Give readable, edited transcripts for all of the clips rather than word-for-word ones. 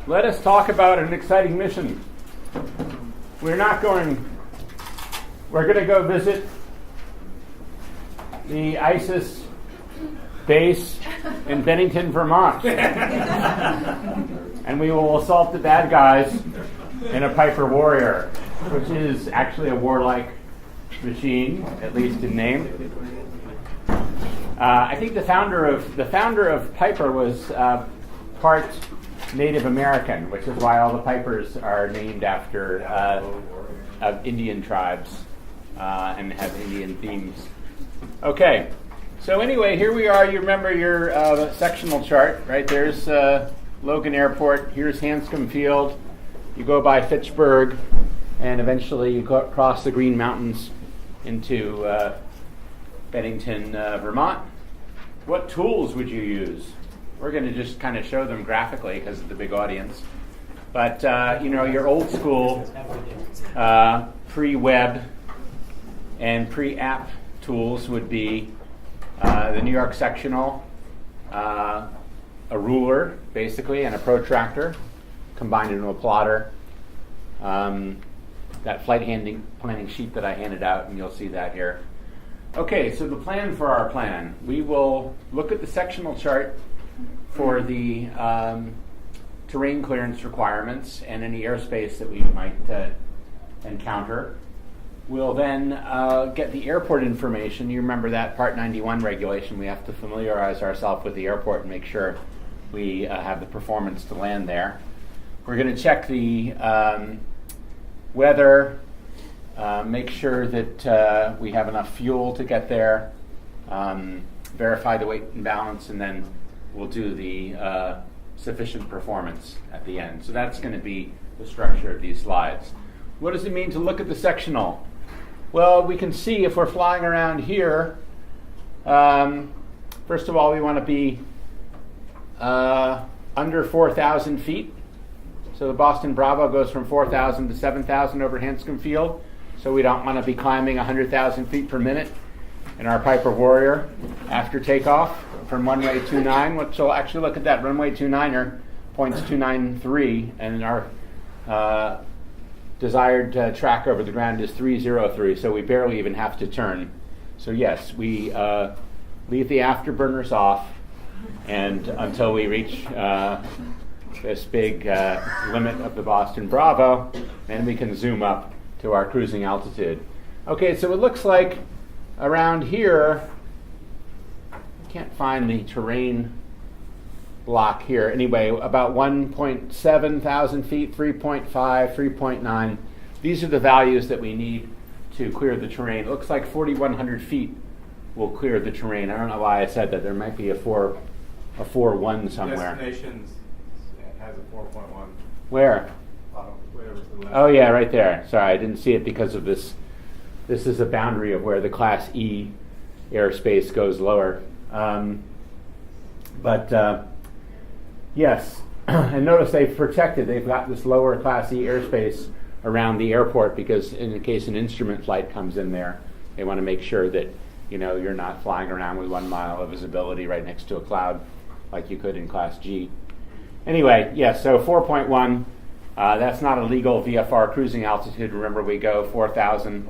let us talk about an exciting mission. We're going to go visit the ISIS base in Bennington, Vermont. And we will assault the bad guys in a Piper Warrior, which is actually a warlike machine, at least in name. I think the founder of Piper was part Native American, which is why all the Pipers are named after Indian tribes and have Indian themes. Okay, so anyway, here we are. You remember your sectional chart, right? There's Logan Airport. Here's Hanscom Field. You go by Fitchburg, and eventually you go across the Green Mountains into Bennington, Vermont. What tools would you use? We're going to just kind of show them graphically because of the big audience. But, your old school pre-web and pre-app tools would be the New York sectional, a ruler, basically, and a protractor combined into a plotter. That flight planning sheet that I handed out, and you'll see that here. Okay, so the plan for our plan. We will look at the sectional chart for the terrain clearance requirements and any airspace that we might encounter. We'll then get the airport information. You remember that Part 91 regulation. We have to familiarize ourselves with the airport and make sure we have the performance to land there. We're going to check the weather, make sure that we have enough fuel to get there, verify the weight and balance, and then we'll do the sufficient performance at the end. So that's going to be the structure of these slides. What does it mean to look at the sectional? Well, we can see if we're flying around here, first of all, we want to be under 4,000 feet. So the Boston Bravo goes from 4,000 to 7,000 over Hanscom Field. So we don't want to be climbing 100,000 feet per minute in our Piper Warrior after takeoff from runway 29, which will actually look at that. Runway 29er points 293, and our desired track over the ground is 303, so we barely even have to turn. So yes, we leave the afterburners off, and until we reach this big limit of the Boston Bravo, and we can zoom up to our cruising altitude. Okay, so it looks like around here, I can't find the terrain block here. Anyway, about 1.7 thousand feet, 3.5, 3.9. These are the values that we need to clear the terrain. It looks like 4,100 feet will clear the terrain. I don't know why I said that. There might be a 4.1 somewhere. Destinations has a 4.1. Where? Oh yeah, right there. Sorry, I didn't see it because of this. This is a boundary of where the Class E airspace goes lower. Yes, and notice they've protected. They've got this lower Class E airspace around the airport because in case an instrument flight comes in there, they want to make sure that you're not flying around with 1 mile of visibility right next to a cloud like you could in Class G. Anyway, yes, so 4.1. That's not a legal VFR cruising altitude. Remember, we go 4,000,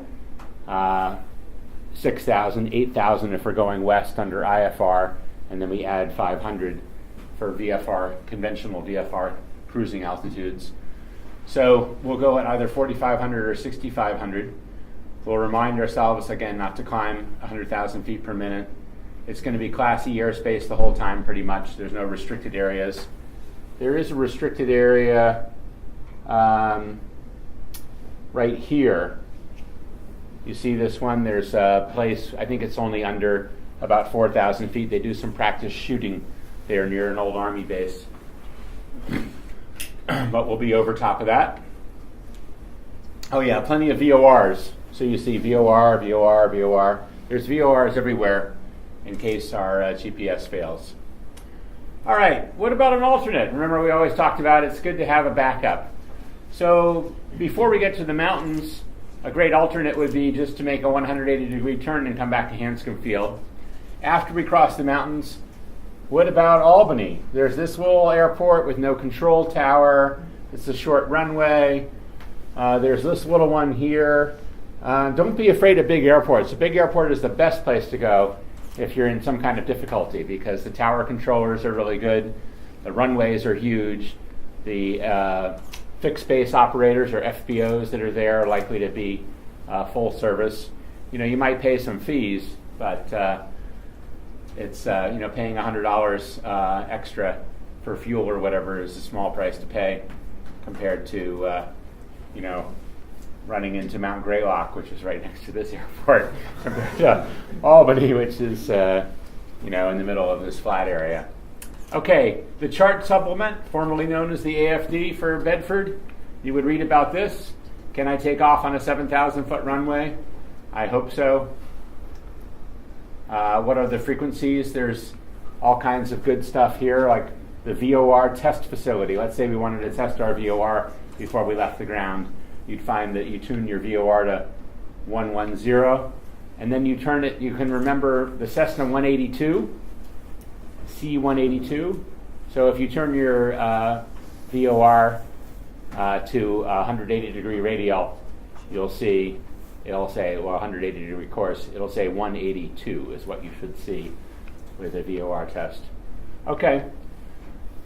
6,000, 8,000 if we're going west under IFR, and then we add 500 for VFR, conventional VFR cruising altitudes. So we'll go at either 4,500 or 6,500. We'll remind ourselves, again, not to climb 100,000 feet per minute. It's going to be Class E airspace the whole time, pretty much. There's no restricted areas. There is a restricted area right here. You see this one? There's a place, I think it's only under about 4,000 feet. They do some practice shooting there near an old Army base. But we'll be over top of that. Oh yeah, plenty of VORs. So you see VOR, VOR, VOR. There's VORs everywhere in case our GPS fails. All right, what about an alternate? Remember, we always talked about it's good to have a backup. So before we get to the mountains, a great alternate would be just to make a 180-degree turn and come back to Hanscom Field. After we cross the mountains, What about Albany? There's this little airport with no control tower. It's a short runway. There's this little one here. Don't be afraid of big airports. A big airport is the best place to go if you're in some kind of difficulty because the tower controllers are really good. The runways are huge. The fixed base operators or FBOs that are there are likely to be full service. You might pay some fees, but it's paying $100 extra for fuel or whatever is a small price to pay compared to running into Mount Greylock, which is right next to this airport, compared to Albany, which is in the middle of this flat area. Okay, the chart supplement, formerly known as the AFD for Bedford. You would read about this. Can I take off on a 7,000-foot runway? I hope so. What are the frequencies? There's all kinds of good stuff here, like the VOR test facility. Let's say we wanted to test our VOR before we left the ground. You'd find that you tune your VOR to 110, and then you turn it. You can remember the Cessna 182, C-182. So if you turn your VOR to 180-degree radial, you'll see it'll say, 180-degree course. It'll say 182 is what you should see with a VOR test. Okay.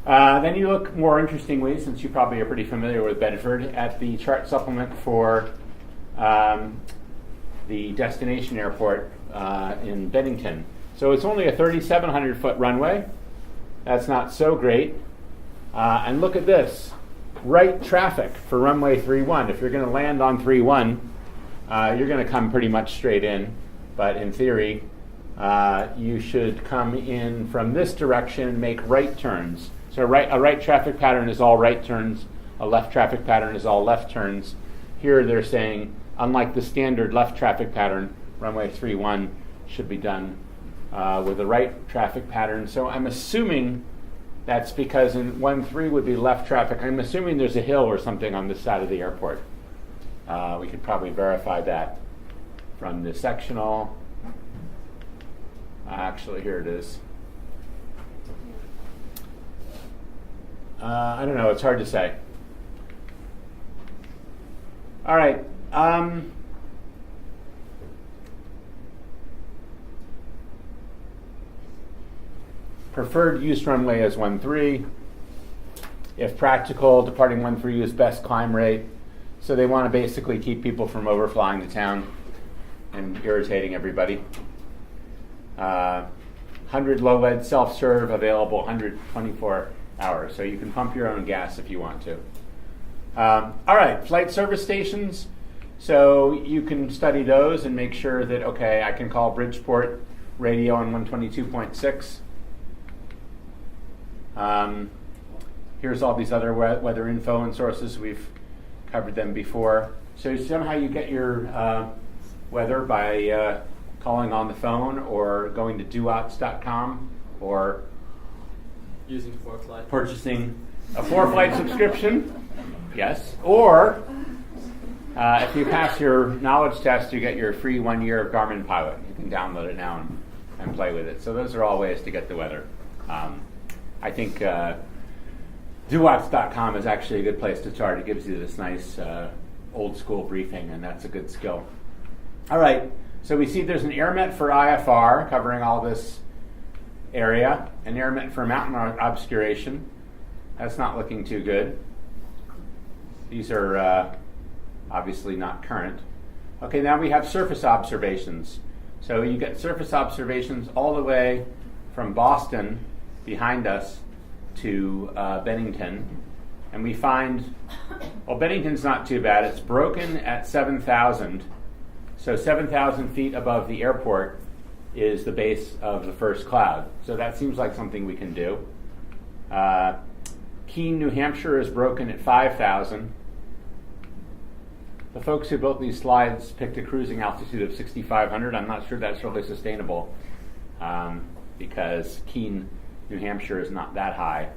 Then you look more interestingly, since you probably are pretty familiar with Bedford, at the chart supplement for the destination airport in Bennington. So it's only a 3,700-foot runway. That's not so great. And look at this. Right traffic for runway 31. If you're going to land on 31, you're going to come pretty much straight in. But in theory, you should come in from this direction and make right turns. So a right traffic pattern is all right turns. A left traffic pattern is all left turns. Here they're saying, unlike the standard left traffic pattern, runway 31 should be done with a right traffic pattern. So I'm assuming that's because in 1-3 would be left traffic. I'm assuming there's a hill or something on this side of the airport. We could probably verify that from the sectional. Actually, here it is. I don't know. It's hard to say. All right. Preferred use runway is 1-3. If practical, departing 1-3 is best climb rate. So they want to basically keep people from overflying the town and irritating everybody. 100 low lead self-serve available 124 hours. So you can pump your own gas if you want to. All right, flight service stations. So you can study those and make sure that, okay, I can call Bridgeport radio on 122.6. Here's all these other weather info and sources. We've covered them before. So somehow you get your weather by calling on the phone or going to duots.com or using ForeFlight. Purchasing a ForeFlight subscription. Yes. Or if you pass your knowledge test, you get your free 1 year of Garmin Pilot. You can download it now and play with it. So those are all ways to get the weather. I think duots.com is actually a good place to start. It gives you this nice old school briefing, and that's a good skill. All right, so we see there's an AirMet for IFR covering all this area, an AirMet for mountain obscuration. That's not looking too good. These are obviously not current. Okay, now we have surface observations. So you get surface observations all the way from Boston behind us to Bennington, and we find, well, Bennington's not too bad. It's broken at 7,000. So 7,000 feet above the airport is the base of the first cloud. So that seems like something we can do. Keene, New Hampshire is broken at 5,000. The folks who built these slides picked a cruising altitude of 6,500. I'm not sure that's really sustainable because Keene, New Hampshire is not that high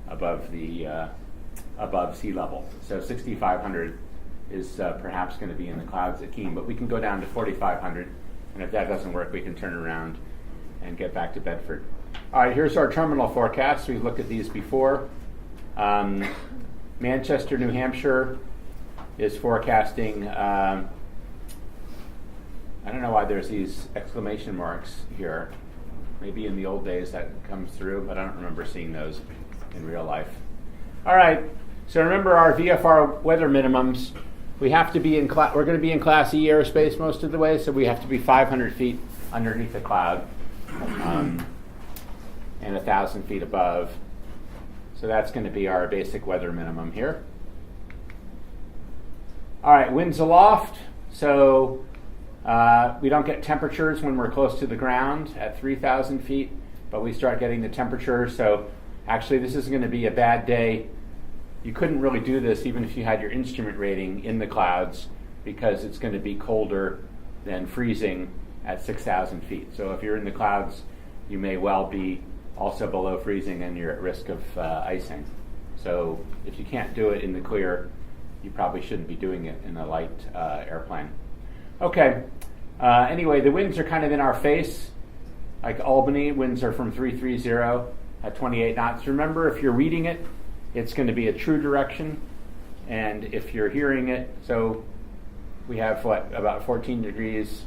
above the above sea level. So 6,500 is perhaps going to be in the clouds at Keene, but we can go down to 4,500, and if that doesn't work, we can turn around and get back to Bedford. All right, here's our terminal forecast. We've looked at these before. Manchester, New Hampshire is forecasting, I don't know why there's these exclamation marks here. Maybe in the old days that comes through, but I don't remember seeing those in real life. All right, so remember our VFR weather minimums. We have to be in we're going to be in Class E airspace most of the way, so we have to be 500 feet underneath the cloud and 1,000 feet above. So that's going to be our basic weather minimum here. All right, winds aloft. So we don't get temperatures when we're close to the ground at 3,000 feet, but we start getting the temperature. So actually, this is going to be a bad day. You couldn't really do this even if you had your instrument rating in the clouds, because it's going to be colder than freezing at 6,000 feet. So if you're in the clouds, you may well be also below freezing and you're at risk of icing. So if you can't do it in the clear, you probably shouldn't be doing it in a light airplane. Okay, anyway, the winds are kind of in our face. Like Albany, winds are from 330 at 28 knots. Remember, if you're reading it, it's going to be a true direction. And if you're hearing it, so we have about 14 degrees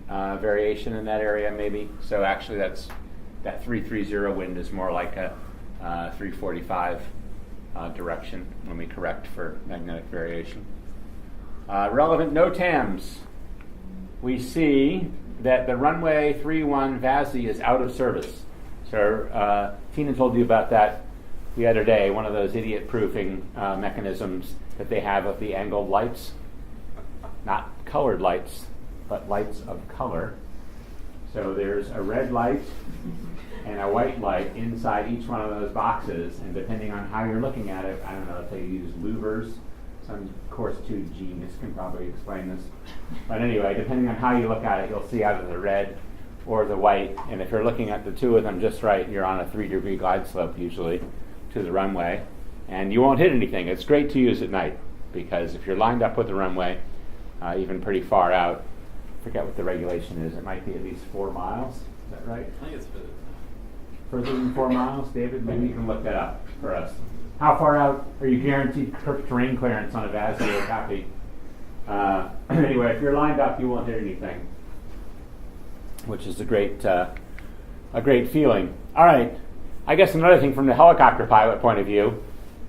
variation in that area maybe. So actually that 330 wind is more like a 345 direction when we correct for magnetic variation. Relevant NOTAMs. We see that the runway 31 VASI is out of service. So Tina told you about that the other day, one of those idiot proofing mechanisms that they have of the angled lights. Not colored lights, but lights of color. So there's a red light and a white light inside each one of those boxes, and depending on how you're looking at it, I don't know if they use louvers. Some Course 2 genius can probably explain this. But anyway, depending on how you look at it, you'll see either the red or the white. And if you're looking at the two of them just right, you're on a 3-degree glide slope usually to the runway. And you won't hit anything. It's great to use at night, because if you're lined up with the runway, even pretty far out, I forget what the regulation is. It might be at least 4 miles. Is that right? I think it's Further than 4 miles? David, maybe you can look that up for us. How far out are you guaranteed terrain clearance on a VASI or copy? Anyway, if you're lined up, you won't hit anything, which is a great feeling. All right. I guess another thing from the helicopter pilot point of view,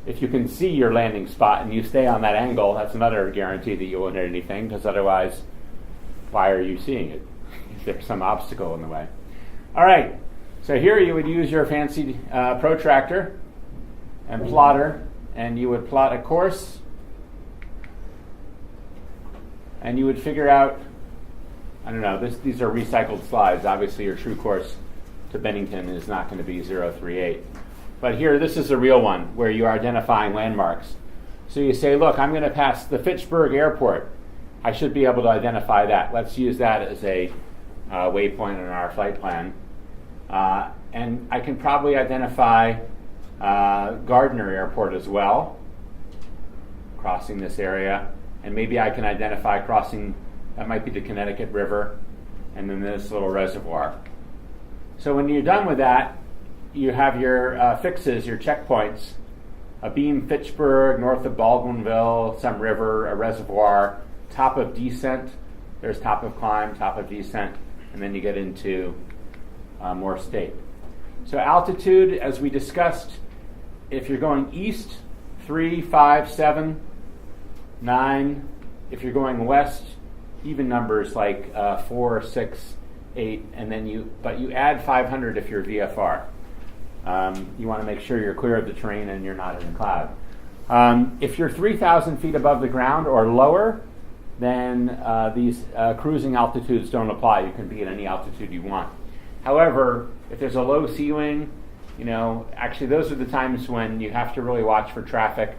if you can see your landing spot and you stay on that angle, that's another guarantee that you won't hit anything, because otherwise, why are you seeing it if there's some obstacle in the way? All right. So here you would use your fancy protractor and plotter, and you would plot a course, and you would figure out, I don't know, these are recycled slides. Obviously your true course to Bennington is not going to be 038. But here, this is a real one where you are identifying landmarks. So you say, look, I'm going to pass the Fitchburg Airport. I should be able to identify that. Let's use that as a waypoint in our flight plan. And I can probably identify Gardner Airport as well, crossing this area. And maybe I can identify crossing, that might be the Connecticut River, and then this little reservoir. So when you're done with that, you have your fixes, your checkpoints, a beam Fitchburg, north of Baldwinville, some river, a reservoir, top of descent. There's top of climb, top of descent, and then you get into more state. So altitude, as we discussed, if you're going east, 3, 5, 7, 9. If you're going west, even numbers like 4, 6, 8, and then you add 500 if you're VFR. You want to make sure you're clear of the terrain and you're not in the cloud. If you're 3,000 feet above the ground or lower, then these cruising altitudes don't apply. You can be at any altitude you want. However, if there's a low ceiling, actually those are the times when you have to really watch for traffic,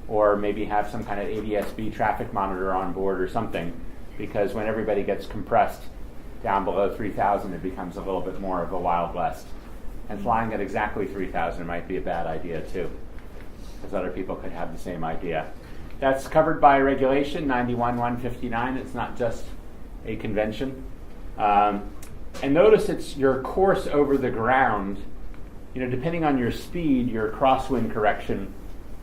or maybe have some kind of ADS-B traffic monitor on board or something, because when everybody gets compressed down below 3,000, it becomes a little bit more of a Wild West. And flying at exactly 3,000 might be a bad idea too, because other people could have the same idea. That's covered by regulation 91-159. It's not just a convention. And notice it's your course over the ground. Depending on your speed, your crosswind correction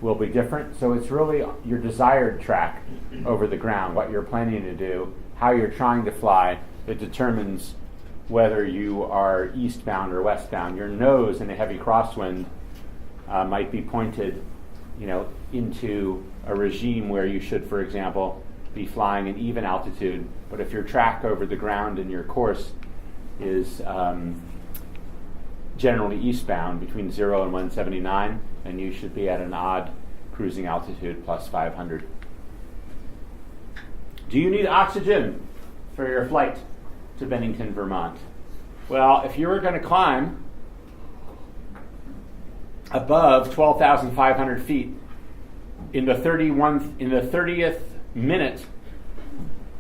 will be different. So it's really your desired track over the ground, what you're planning to do, how you're trying to fly, that determines whether you are eastbound or westbound. Your nose in a heavy crosswind might be pointed, into a regime where you should, for example, be flying an even altitude. But if your track over the ground and your course is generally eastbound between 0 and 179, and you should be at an odd cruising altitude plus 500. Do you need oxygen for your flight to Bennington, Vermont? Well, if you were going to climb above 12,500 feet in the 30th minute,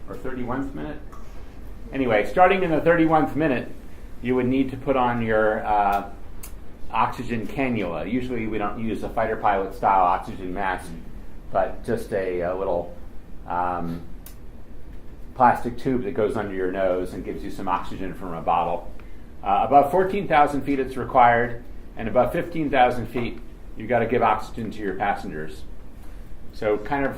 or 31st minute? Anyway, starting in the 31st minute, you would need to put on your oxygen cannula. Usually we don't use a fighter pilot style oxygen mask, but just a little plastic tube that goes under your nose and gives you some oxygen from a bottle. Above 14,000 feet it's required, and above 15,000 feet you've got to give oxygen to your passengers. So kind of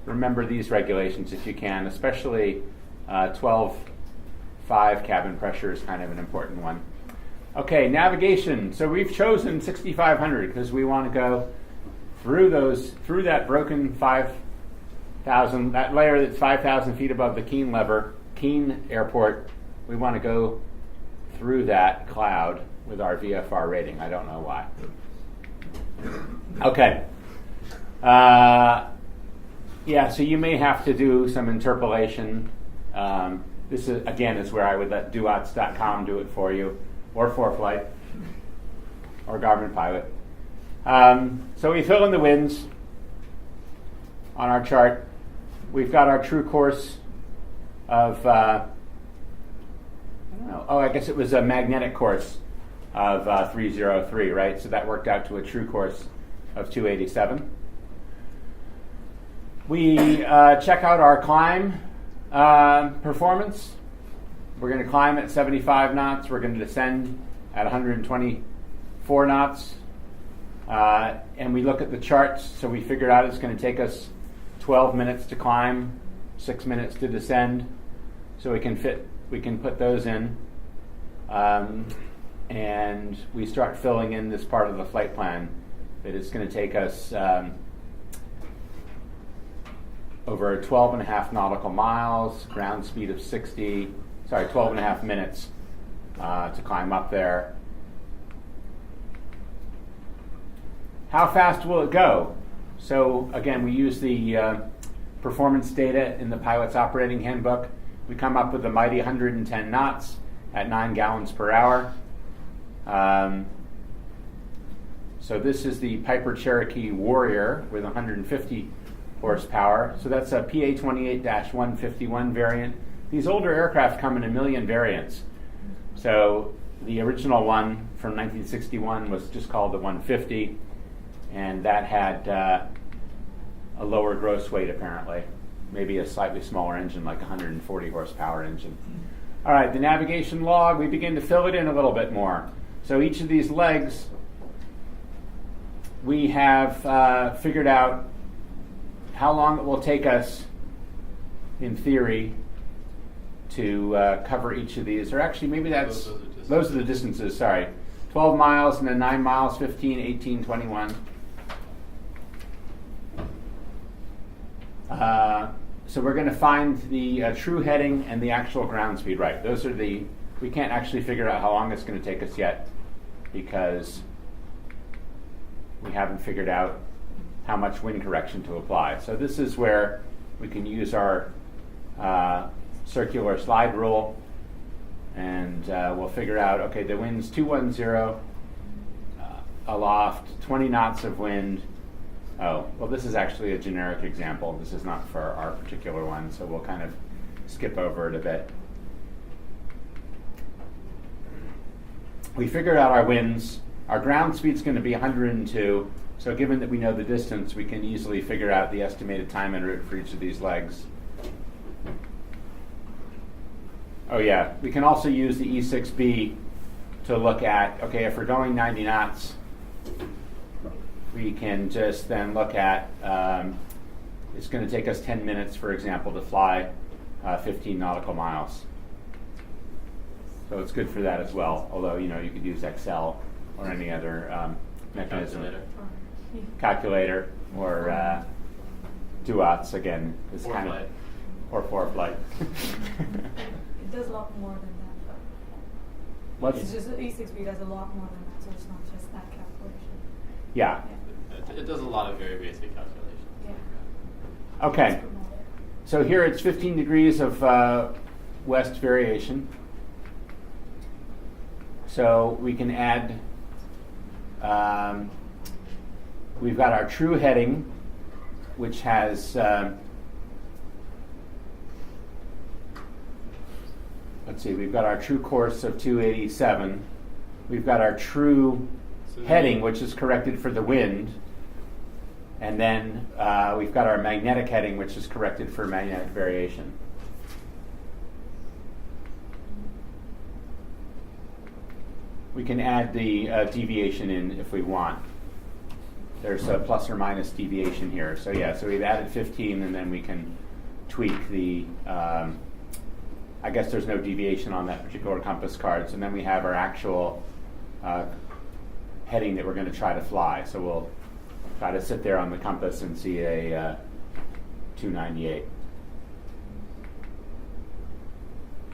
remember these regulations if you can, especially 12.5 cabin pressure is kind of an important one. Okay, navigation. So we've chosen 6,500 because we want to go through that broken 5,000, that layer that's 5,000 feet above the Keene Airport. We want to go through that cloud with our VFR rating. I don't know why. Okay. So you may have to do some interpolation. This is where I would let duots.com do it for you, or ForeFlight, or Garmin Pilot. So we fill in the winds on our chart. We've got our true course of, I guess it was a magnetic course of 303, right? So that worked out to a true course of 287. We check out our climb performance. We're going to climb at 75 knots. We're going to descend at 124 knots. And we look at the charts. So we figured out it's going to take us 12 minutes to climb, 6 minutes to descend. So we can put those in. And we start filling in this part of the flight plan that it's going to take us over 12.5 nautical miles, ground speed of 12.5 minutes to climb up there. How fast will it go? So again, we use the performance data in the pilot's operating handbook. We come up with a mighty 110 knots at 9 gallons per hour. So this is the Piper Cherokee Warrior with 150 horsepower. So that's a PA-28-151 variant. These older aircraft come in a million variants. So the original one from 1961 was just called the 150, and that had a lower gross weight apparently, maybe a slightly smaller engine, like a 140 horsepower engine. All right, the navigation log, we begin to fill it in a little bit more. So each of these legs, we have figured out how long it will take us, in theory, to cover each of these. Or actually, maybe those are the distances, sorry. 12 miles and then 9 miles, 15, 18, 21. So we're going to find the true heading and the actual ground speed, right? Those are we can't actually figure out how long it's going to take us yet because we haven't figured out how much wind correction to apply. So this is where we can use our circular slide rule, and we'll figure out, okay, the wind's 210 aloft, 20 knots of wind. Oh, well, this is actually a generic example. This is not for our particular one, so we'll kind of skip over it a bit. We figured out our winds. Our ground speed's going to be 102. So given that we know the distance, we can easily figure out the estimated time en route for each of these legs. Oh yeah, we can also use the E6B to look at, okay, if we're going 90 knots, we can just then look at, it's going to take us 10 minutes, for example, to fly 15 nautical miles. So it's good for that as well, although, you could use Excel or any other mechanism. Calculator or duats, again, is kind of, or ForeFlight. It does a lot more than that, though. What's It's just E6B does a lot more than that, so it's not just that calculation. Yeah. It does a lot of very basic calculations. Yeah. Okay. So here it's 15 degrees of west variation. So we can add, we've got our true heading, which has, let's see, we've got our true course of 287. We've got our true heading, which is corrected for the wind. And then we've got our magnetic heading, which is corrected for magnetic variation. We can add the deviation in if we want. There's a plus or minus deviation here. So yeah, so we've added 15, and then we can tweak the, I guess there's no deviation on that particular compass card. So then we have our actual heading that we're going to try to fly. So we'll try to sit there on the compass and see a 298.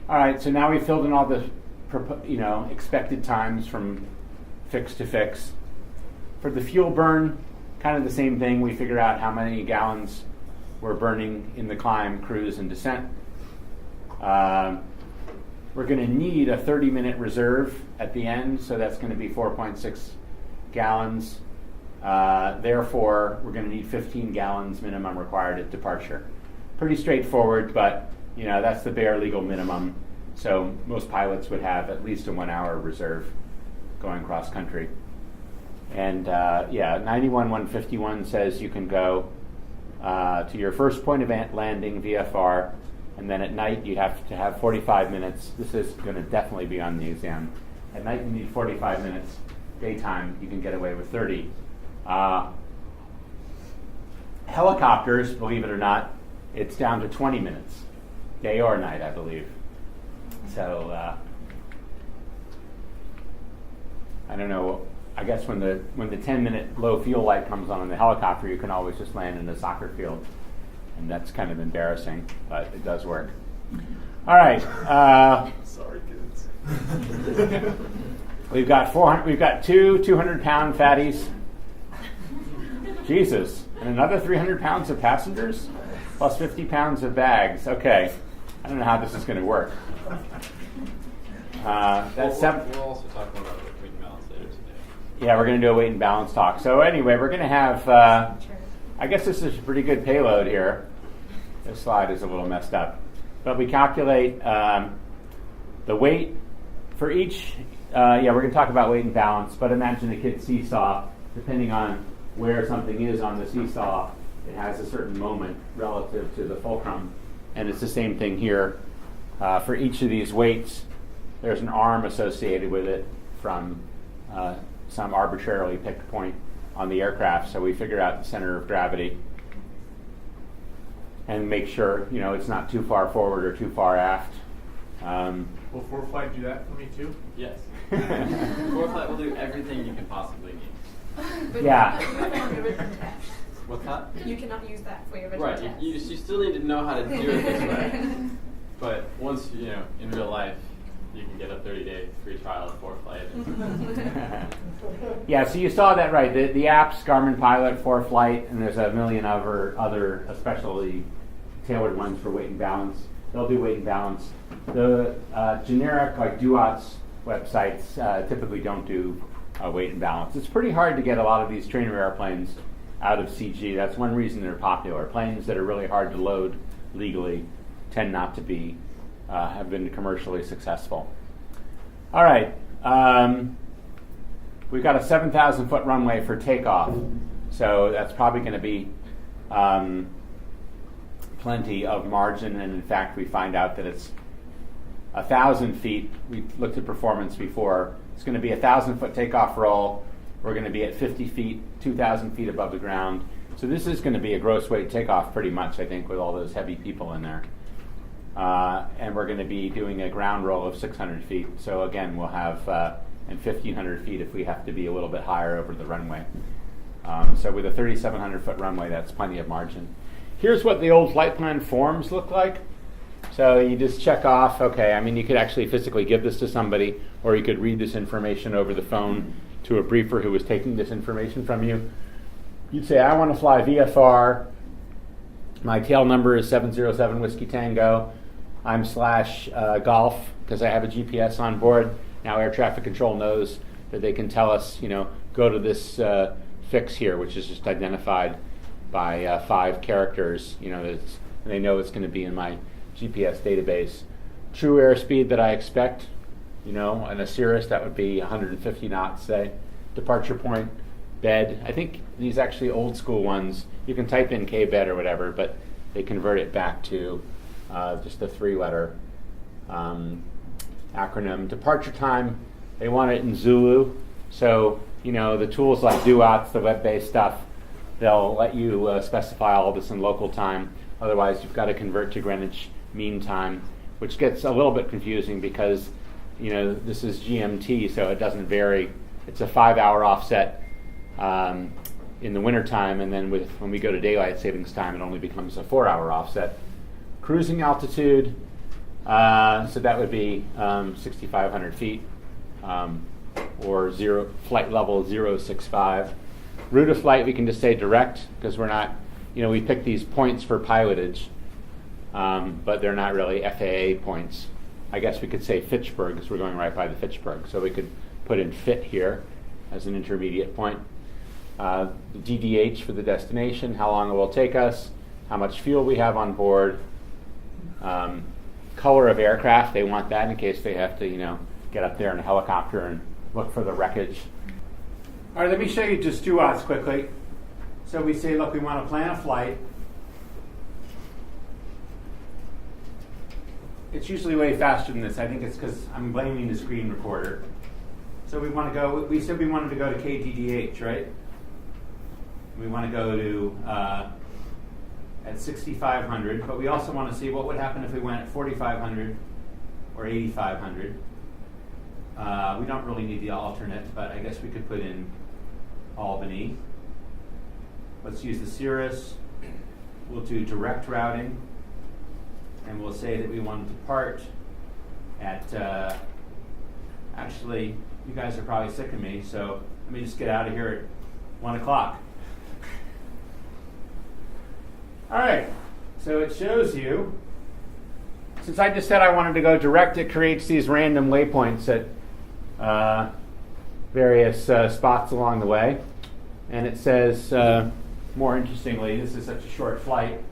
All right, so now we've filled in all the expected times from fix to fix. For the fuel burn, kind of the same thing. We figure out how many gallons we're burning in the climb, cruise, and descent. We're going to need a 30-minute reserve at the end, so that's going to be 4.6 gallons. Therefore, we're going to need 15 gallons minimum required at departure. Pretty straightforward, but that's the bare legal minimum. So most pilots would have at least a 1 hour reserve going cross country. And 91-151 says you can go to your first point of landing, VFR, and then at night you have to have 45 minutes. This is going to definitely be on the exam. At night you need 45 minutes. Daytime you can get away with 30. Helicopters, believe it or not, it's down to 20 minutes, day or night, I believe. So I don't know. I guess when the 10-minute low fuel light comes on in the helicopter, you can always just land in a soccer field, and that's kind of embarrassing, but it does work. All right. Sorry, kids. We've got 2 200-pound fatties. Jesus, and another 300 pounds of passengers, plus 50 pounds of bags. Okay, I don't know how this is going to work. That's seven. We'll also talk more about weight and balance later today. Yeah, we're going to do a weight and balance talk. So anyway, we're going to have, I guess this is a pretty good payload here. This slide is a little messed up. But we calculate the weight for each, we're going to talk about weight and balance, but imagine a kid's seesaw. Depending on where something is on the seesaw, it has a certain moment relative to the fulcrum. And it's the same thing here. For each of these weights, there's an arm associated with it from some arbitrarily picked point on the aircraft. So we figure out the center of gravity and make sure it's not too far forward or too far aft. Will ForeFlight do that for me too? Yes. ForeFlight will do everything you can possibly need. But Yeah. you cannot use your written test. What's that? You cannot use that for your written Right. test. You still need to know how to do it this way. But once in real life, you can get a 30-day free trial of ForeFlight. Yeah, so you saw that right. The apps, Garmin Pilot, ForeFlight, and there's a million other especially tailored ones for weight and balance. They'll do weight and balance. The generic like Duat's websites typically don't do weight and balance. It's pretty hard to get a lot of these trainer airplanes out of CG. That's one reason they're popular. Planes that are really hard to load legally tend not to be have been commercially successful. All right, we've got a 7,000 foot runway for takeoff, so that's probably going to be plenty of margin. And in fact, we find out that it's 1,000 feet. We looked at performance before. It's going to be a 1,000-foot takeoff roll. We're going to be at 50 feet, 2,000 feet above the ground. So this is going to be a gross weight takeoff pretty much, I think, with all those heavy people in there. And we're going to be doing a ground roll of 600 feet. So again, we'll have and 1,500 feet if we have to be a little bit higher over the runway. So with a 3,700-foot runway, that's plenty of margin. Here's what the old flight plan forms look like. So you just check off, okay, I mean, you could actually physically give this to somebody, or you could read this information over the phone to a briefer who was taking this information from you. You'd say, I want to fly VFR. My tail number is 707 Whiskey Tango. I'm / golf because I have a GPS on board. Now air traffic control knows that they can tell us, go to this fix here, which is just identified by 5 characters. And they know it's going to be in my GPS database. True airspeed that I expect, in a Cirrus, that would be 150 knots, say. Departure point, bed. I think these actually old school ones, you can type in K-bed or whatever, but they convert it back to just a 3-letter acronym. Departure time, they want it in Zulu. So, the tools like DUATS, the web-based stuff, they'll let you specify all this in local time. Otherwise, you've got to convert to Greenwich Mean Time, which gets a little bit confusing because, this is GMT, so it doesn't vary. It's a 5-hour offset in the wintertime, and then when we go to daylight savings time, it only becomes a 4-hour offset. Cruising altitude, so that would be 6,500 feet, or flight level 065. Route of flight, we can just say direct, because we're not, we pick these points for pilotage, but they're not really FAA points. I guess we could say Fitchburg, because we're going right by the Fitchburg. So we could put in Fit here as an intermediate point. The DDH for the destination, how long it will take us, how much fuel we have on board, color of aircraft, they want that in case they have to, get up there in a helicopter and look for the wreckage. All right, let me show you just DUATS quickly. So we say, look, we want to plan a flight. It's usually way faster than this. I think it's because I'm blaming the screen recorder. So we said we wanted to go to KDDH, right? We want to go to at 6,500, but we also want to see what would happen if we went at 4,500 or 8,500. We don't really need the alternate, but I guess we could put in Albany. Let's use the Cirrus. We'll do direct routing, and we'll say that we want to depart at, actually, you guys are probably sick of me, so let me just get out of here at 1 o'clock. All right, so it shows you, since I just said I wanted to go direct, it creates these random waypoints at various spots along the way. And it says, more interestingly, this is such a short flight,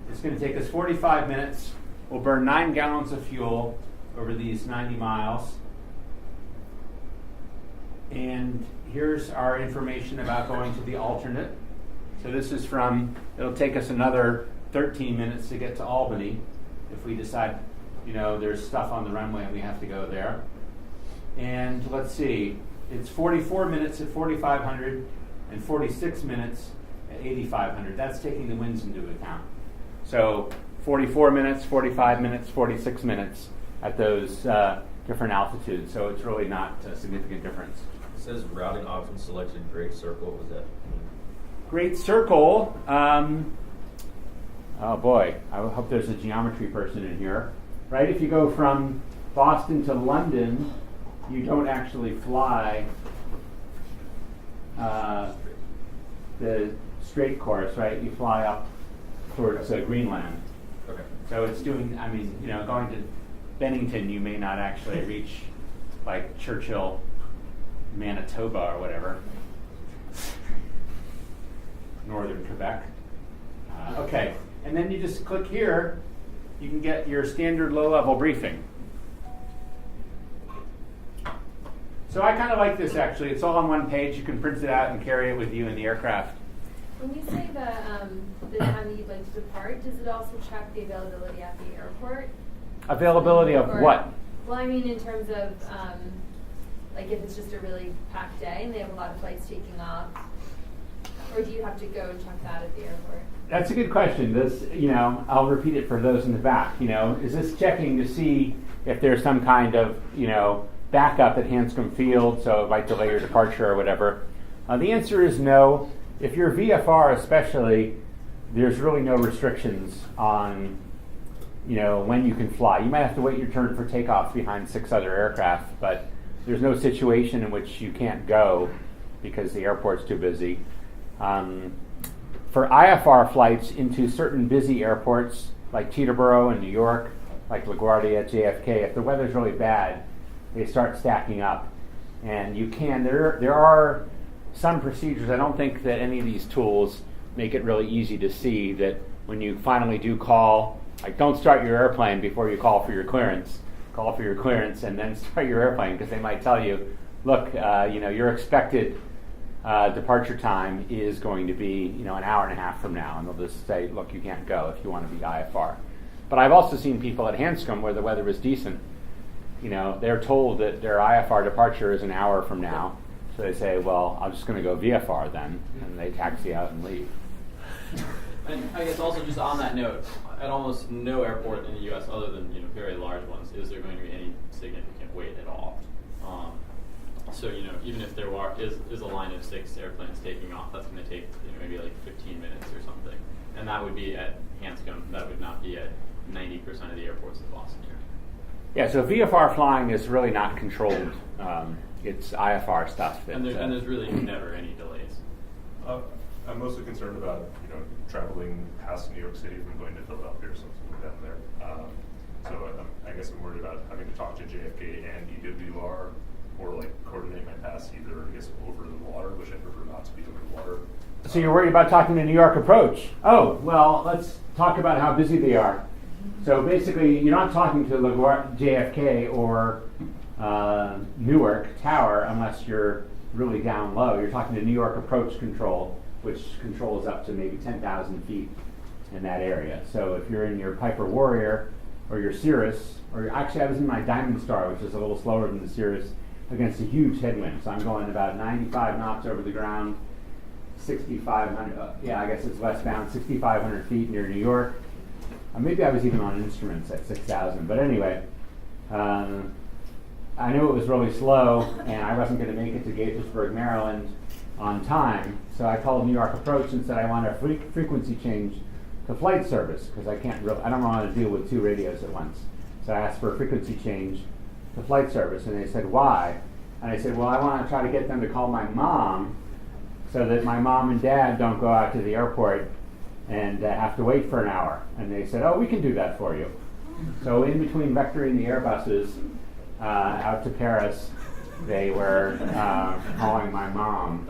it's going to take us 45 minutes. We'll burn 9 gallons of fuel over these 90 miles. And here's our information about going to the alternate. So this is it'll take us another 13 minutes to get to Albany if we decide, there's stuff on the runway and we have to go there. And let's see, it's 44 minutes at 4,500 and 46 minutes at 8,500. That's taking the winds into account. So 44 minutes, 45 minutes, 46 minutes at those different altitudes. So it's really not a significant difference. It says routing option selected, Great Circle. What was that? Great Circle. Oh boy, I hope there's a geometry person in here. Right? If you go from Boston to London, you don't actually fly the straight course, right? You fly up towards Greenland. Okay. So it's doing, going to Bennington, you may not actually reach like Churchill, Manitoba or whatever. Northern Quebec. Okay, and then you just click here, you can get your standard low-level briefing. So I kind of like this actually. It's all on one page. You can print it out and carry it with you in the aircraft. When you say the time that you'd like to depart, does it also track the availability at the airport? Availability of Or- what? Well, I mean, in terms of, like if it's just a really packed day and they have a lot of flights taking off, or do you have to go and check that at the airport? That's a good question. This, I'll repeat it for those in the back. Is this checking to see if there's some kind of, backup at Hanscom Field, so it might delay your departure or whatever? The answer is no. If you're VFR especially, there's really no restrictions on, when you can fly. You might have to wait your turn for takeoff behind 6 other aircraft, but there's no situation in which you can't go because the airport's too busy. For IFR flights into certain busy airports like Teterboro in New York, like LaGuardia at JFK, if the weather's really bad, they start stacking up. And there are some procedures. I don't think that any of these tools make it really easy to see that when you finally do call, like don't start your airplane before you call for your clearance. Call for your clearance and then start your airplane, because they might tell you, look, your expected departure time is going to be, an hour and a half from now, and they'll just say, look, you can't go if you want to be IFR. But I've also seen people at Hanscom where the weather was decent. They're told that their IFR departure is an hour from now, so they say, well, I'm just going to go VFR then, and they taxi out and leave. And I guess also just on that note, at almost no airport in the U.S. other than very large ones is there going to be any significant wait at all. So even if there is a line of 6 airplanes taking off, that's going to take maybe like 15 minutes or something, and that would be at Hanscom. That would not be at 90% of the airports in Boston area. Yeah, so VFR flying is really not controlled. It's IFR stuff. And there's really never any delays. I'm mostly concerned about traveling past New York City from going to Philadelphia or something down there. So I guess I'm worried about having to talk to JFK and EWR, or like coordinate my pass either over the water, which I prefer not to be over the water. So you're worried about talking to New York Approach. Oh, well, let's talk about how busy they are. So basically, you're not talking to JFK or Newark Tower unless you're really down low. You're talking to New York Approach Control, which controls up to maybe 10,000 feet in that area. So if you're in your Piper Warrior or your Cirrus, or actually I was in my Diamond Star, which is a little slower than the Cirrus, against a huge headwind. So I'm going about 95 knots over the ground, 6,500, I guess it's westbound, 6,500 feet near New York. Maybe I was even on instruments at 6,000, but anyway, I knew it was really slow, and I wasn't going to make it to Gaithersburg, Maryland on time, so I called New York Approach and said I want a frequency change to flight service, because I don't want to deal with 2 radios at once. So I asked for a frequency change to flight service, and they said, why? And I said, well, I want to try to get them to call my mom so that my mom and dad don't go out to the airport and have to wait for an hour. And they said, oh, we can do that for you. So in between vectoring the Airbuses out to Paris, they were calling my mom.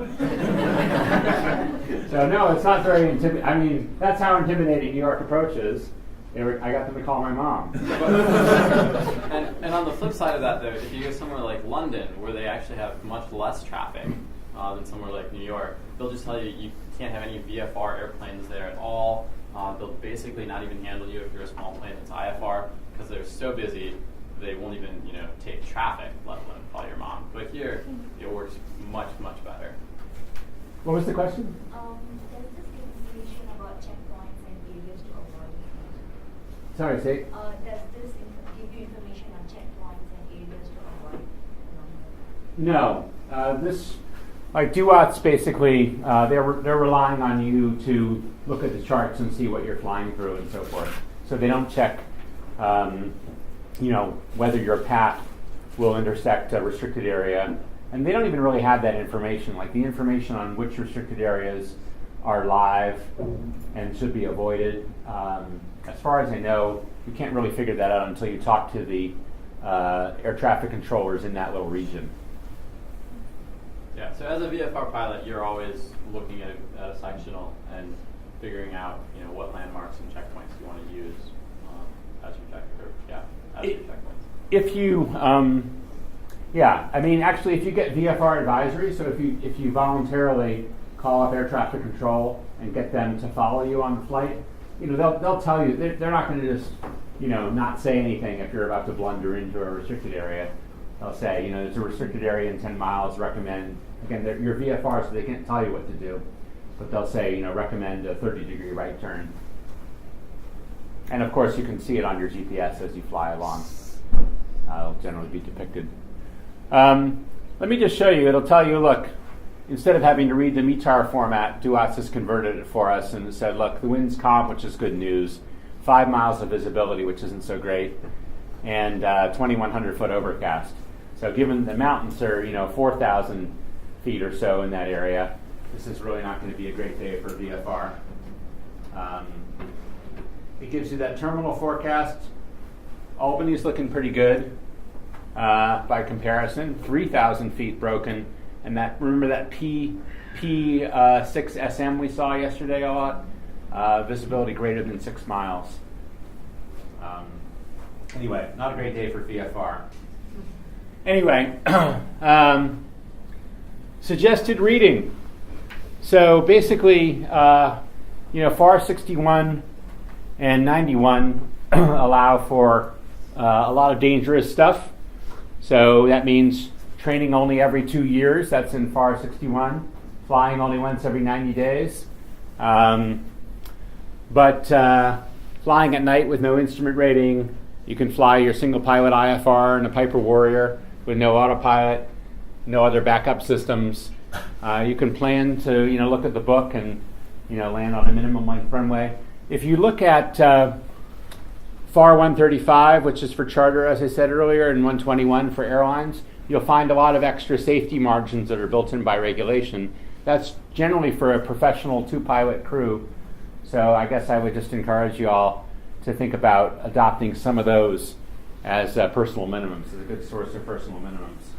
So no, it's not very intimidating. I mean, that's how intimidating New York Approach is. I got them to call my mom. And on the flip side of that, though, if you go somewhere like London, where they actually have much less traffic than somewhere like New York, they'll just tell you you can't have any VFR airplanes there at all. They'll basically not even handle you if you're a small plane that's IFR, because they're so busy they won't even take traffic, let alone call your mom. But here, it works much, much better. What was the question? There's this information about checkpoints and areas to avoid. Sorry, say. Does this give you information on checkpoints and areas to avoid? No. Like DUATs, basically, they're relying on you to look at the charts and see what you're flying through and so forth. So they don't check, whether your path will intersect a restricted area. And they don't even really have that information. Like the information on which restricted areas are live and should be avoided. As far as I know, you can't really figure that out until you talk to the air traffic controllers in that little region. Yeah, so as a VFR pilot, you're always looking at a sectional and figuring out, what landmarks and checkpoints you want to use as your checkpoints. If you, actually, if you get VFR advisory, so if you voluntarily call up air traffic control and get them to follow you on the flight, they'll tell you, they're not going to just, not say anything if you're about to blunder into a restricted area. They'll say, there's a restricted area in 10 miles, recommend, again, your VFR, so they can't tell you what to do, but they'll say, recommend a 30-degree right turn. And of course, you can see it on your GPS as you fly along. It'll generally be depicted. Let me just show you. It'll tell you, look, instead of having to read the METAR format, DUAS has converted it for us and it said, look, the wind's calm, which is good news, 5 miles of visibility, which isn't so great, and 2,100 foot overcast. So given the mountains are, 4,000 feet or so in that area, this is really not going to be a great day for VFR. It gives you that terminal forecast. Albany's looking pretty good by comparison. 3,000 feet broken. And remember that P6SM we saw yesterday a lot? Visibility greater than 6 miles. Anyway, not a great day for VFR. Anyway, suggested reading. So basically, FAR 61 and 91 allow for a lot of dangerous stuff. So that means training only every 2 years. That's in FAR 61. Flying only once every 90 days. But flying at night with no instrument rating. You can fly your single pilot IFR and a Piper Warrior with no autopilot, no other backup systems. You can plan to look at the book and land on a minimum length runway. If you look at FAR 135, which is for charter, as I said earlier, and 121 for airlines, you'll find a lot of extra safety margins that are built in by regulation. That's generally for a professional 2-pilot crew. So I guess I would just encourage you all to think about adopting some of those as personal minimums, as a good source of personal minimums.